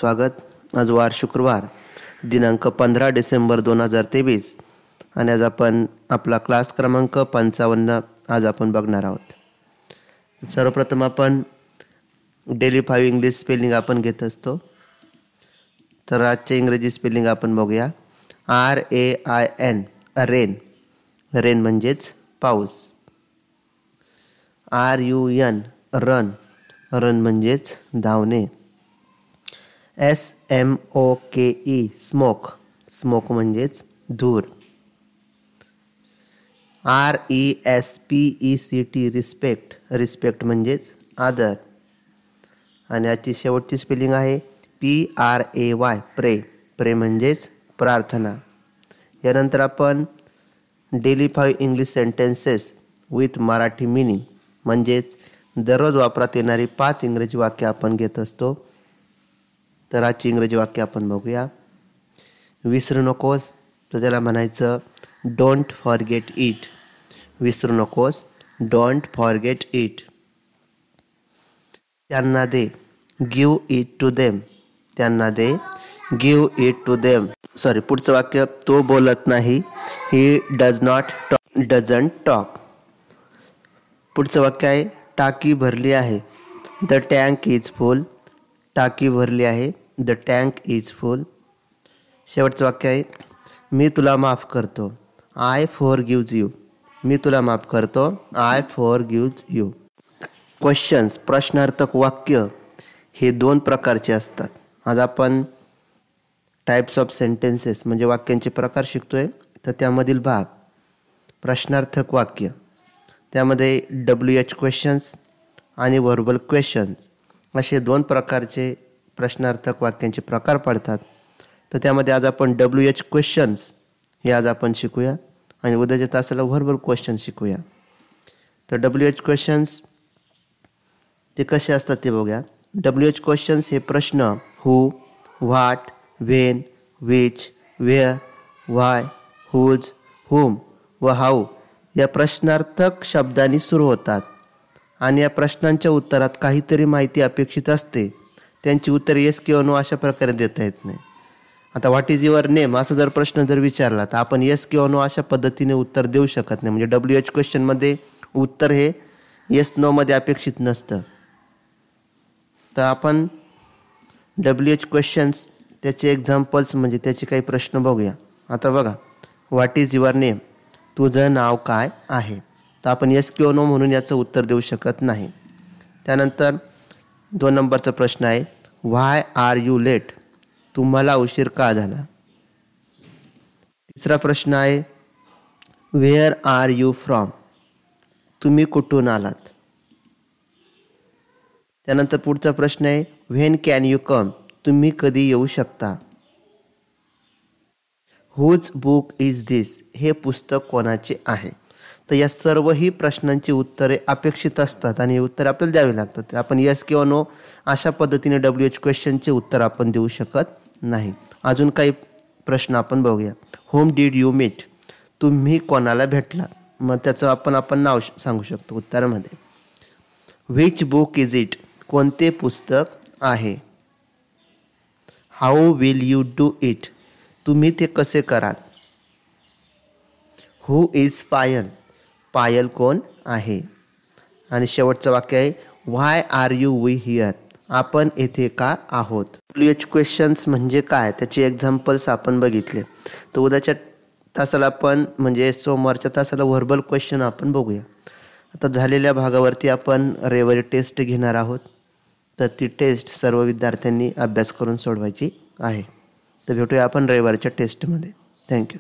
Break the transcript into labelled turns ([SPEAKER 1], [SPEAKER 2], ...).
[SPEAKER 1] स्वागत. आज वार शुक्रवार दिनांक 15 डिसेंबर 2023 आणि आज आपण आपला क्लास क्रमांक 55 आज आपण बघणार आहोत. सर्वप्रथम आपण डेली 5 इंग्लिश स्पेलिंग आपण घेत असतो. तर आजचे इंग्रजी स्पेलिंग आपण बघूया. RAIN रेन, रेन म्हणजेच पाऊस. RUN रन, रन म्हणजेच धावणे. SMOKE स्मोक, स्मोक म्हणजेच धूर. RESPECT रिस्पेक्ट, रिस्पेक्ट म्हणजेच आदर. आणि आजची शेवटची स्पेलिंग आहे PRAY प्रे, प्रे म्हणजेच प्रार्थना. यानंतर आपण daily 5 English sentences with Marathi meaning म्हणजेच दररोज वापरात येणारी 5 इंग्रजी वाक्य आपण घेत असतो. तर आजची इंग्रजी वाक्य आपण बघूया. विसरू नकोस, तर त्याला म्हणायचं डोंट फॉरगेट इट. विसरू नकोस, डोंट फॉरगेट इट. त्यांना दे, गिव्ह इट टू देम. त्यांना दे, give it to them. Sorry, पुढचं वाक्य तो बोलत नाही. He does not talk, doesn't talk. पुढचं वाक्य आहे टाकी भरली आहे. The tank is full. टाकी भरली आहे. The tank is full. शेवटचं वाक्य आहे मी तुला माफ करतो. I forgive you. मी तुला माफ करतो. I forgive you. क्वेश्चन्स प्रश्नार्थक वाक्य हे 2 प्रकारचे असतात. आज आपण टाइप्स ऑफ सेंटेन्सेस म्हणजे वाक्यांचे प्रकार शिकतोय. तर त्यामधील भाग प्रश्नार्थक वाक्य, त्यामध्ये WH क्वेश्चन्स आणि व्हर्बल क्वेश्चन्स असे 2 प्रकारचे प्रश्नार्थक वाक्यांचे प्रकार पडतात. तर त्यामध्ये आज आपण WH क्वेश्चन्स हे आज आपण शिकूया आणि उद्याच्या तासाला व्हर्बल क्वेश्चन्स शिकूया. तर WH क्वेश्चन्स ते कसे असतात ते बघूया. WH क्वेश्चन्स हे प्रश्न who, what, when, which, where, why, whose, whom व हाऊ या प्रश्नार्थक शब्दांनी सुरू होतात आणि या प्रश्नांच्या उत्तरात काहीतरी माहिती अपेक्षित असते. त्यांची उत्तरे येस किंवा नो अशा प्रकारे देता येत नाही. आता व्हॉट इज युअर नेम असा जर प्रश्न जर विचारला तर आपण येस किंवा नो अशा पद्धतीने उत्तर देऊ शकत नाही. म्हणजे WH क्वेश्चनमध्ये उत्तर हे येस नोमध्ये अपेक्षित नसतं. तर आपण WH क्वेश्चन्स त्याचे एक्झाम्पल्स म्हणजे त्याचे काही प्रश्न बघूया. आता बघा, व्हॉट इज युअर नेम, तुझं नाव काय आहे. तर आपण येस किंवा नो म्हणून याचं उत्तर देऊ शकत नाही. त्यानंतर 2 नंबरचा प्रश्न आहे व्हाय आर यू लेट, तुम्हाला उशीर का झाला. तिसरा प्रश्न आहे वेअर आर यू फ्रॉम, तुम्ही कुठून आलात. त्यानंतर पुढचा प्रश्न आहे व्हेन कॅन यू कम, तुम्ही कधी येऊ शकता. हुज बुक इज दिस, हे पुस्तक कोणाचे आहे. तर या सर्वही प्रश्नांची उत्तरे अपेक्षित असतात आणि हे उत्तर आपल्याला द्यावे लागतात. आपण येस किंवा नो अशा पद्धतीने WH क्वेश्चनचे उत्तर आपण देऊ शकत नाही. अजून काही प्रश्न आपण बघूया. होम डीड यू मीट, तुम्ही कोणाला भेटलात. मग त्याचं आपण नाव सांगू शकतो उत्तरामध्ये. व्हिच बुक इज इट, कोणते पुस्तक आहे. How will you do it, तुम्ही ते कसे कराल. हू इज पायल, पायल कोण आहे. आणि शेवटचं वाक्य आहे व्हाय आर यू वी हिअर, आपण येथे का आहोत. WH क्वेश्चन्स म्हणजे काय त्याचे एक्झाम्पल्स आपण बघितले. तर उद्याच्या तासाला आपण म्हणजे सोमवारच्या तासाला व्हर्बल क्वेश्चन आपण बघूया. आता झालेल्या भागावरती आपण रविवारी टेस्ट घेणार आहोत. तर ती टेस्ट सर्व विद्यार्थ्यांनी अभ्यास करून सोडवायची आहे. तर भेटूया आपण रविवारच्या टेस्टमध्ये. थँक्यू.